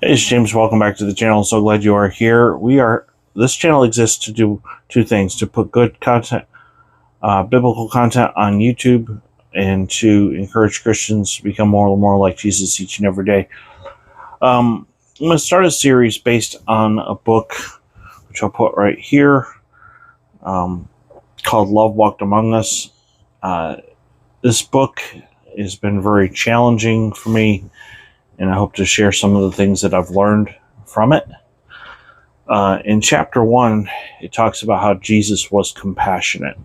Hey, it's James. Welcome back to the channel. So glad you are here. This channel exists to do two things: to put good content, biblical content on YouTube, and to encourage Christians to become more and more like Jesus each and every day. I'm going to start a series based on a book, which I'll put right here, called Love Walked Among Us. This book has been very challenging for me, and I hope to share some of the things that I've learned from it. In chapter 1, it talks about how Jesus was compassionate.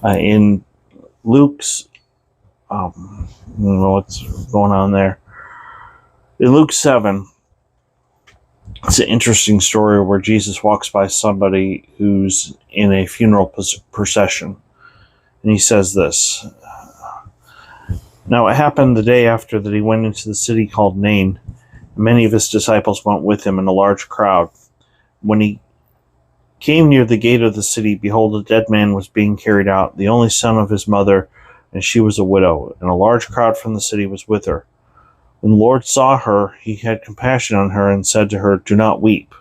In Luke's, I don't know what's going on there. In Luke 7, it's an interesting story where Jesus walks by somebody who's in a funeral procession. And he says this: "Now it happened the day after that he went into the city called Nain. Many of his disciples went with him, and a large crowd. When he came near the gate of the city, behold, a dead man was being carried out, the only son of his mother, and she was a widow, and a large crowd from the city was with her. When the Lord saw her, he had compassion on her, and said to her, 'Do not weep.'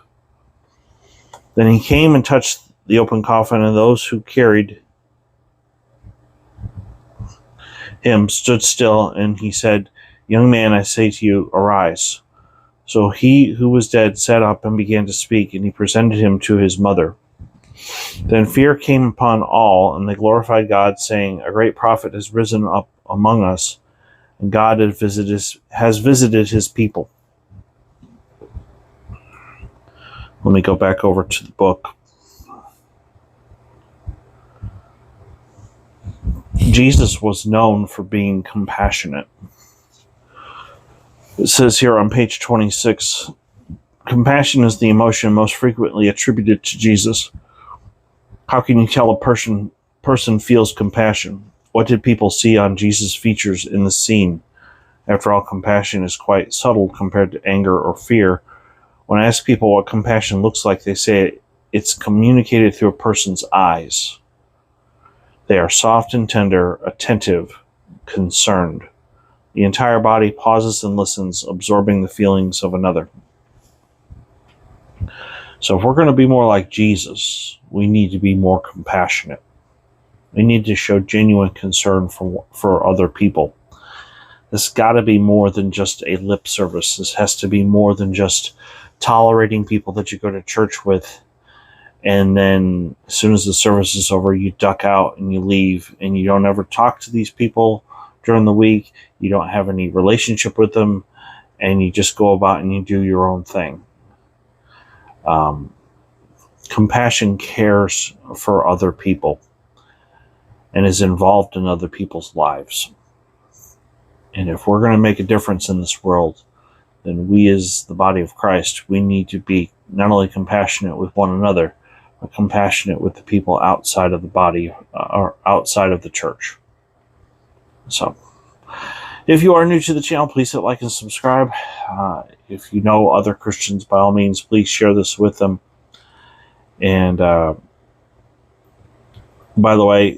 Then he came and touched the open coffin, and those who carried him stood still, and he said, 'Young man, I say to you, arise.' So he who was dead sat up and began to speak, and he presented him to his mother. Then fear came upon all, and they glorified God, saying, 'A great prophet has risen up among us, and God has visited his people.'" Let me go back over to the book. Jesus was known for being compassionate. It says here on page 26, compassion is the emotion most frequently attributed to Jesus. How can you tell a person feels compassion? What did people see on Jesus' features in the scene? After all, compassion is quite subtle compared to anger or fear. When I ask people what compassion looks like, they say it's communicated through a person's eyes. They are soft and tender, attentive, concerned. The entire body pauses and listens, absorbing the feelings of another. So if we're going to be more like Jesus, we need to be more compassionate. We need to show genuine concern for other people. This got to be more than just a lip service. This has to be more than just tolerating people that you go to church with, and then as soon as the service is over, you duck out and you leave, and you don't ever talk to these people during the week. You don't have any relationship with them, and you just go about and you do your own thing. Compassion cares for other people and is involved in other people's lives. And if we're going to make a difference in this world, then we as the body of Christ, we need to be not only compassionate with one another, but compassionate with the people outside of the body or outside of the church. So, if you are new to the channel, please hit like and subscribe. If you know other Christians, by all means, please share this with them. And by the way,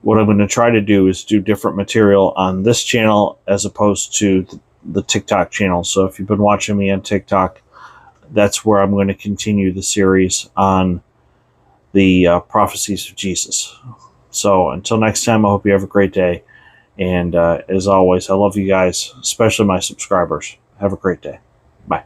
what I'm going to try to do is do different material on this channel as opposed to the TikTok channel. So if you've been watching me on TikTok, that's where I'm going to continue the series on the prophecies of Jesus. So until next time, I hope you have a great day. And as always, I love you guys, especially my subscribers. Have a great day. Bye.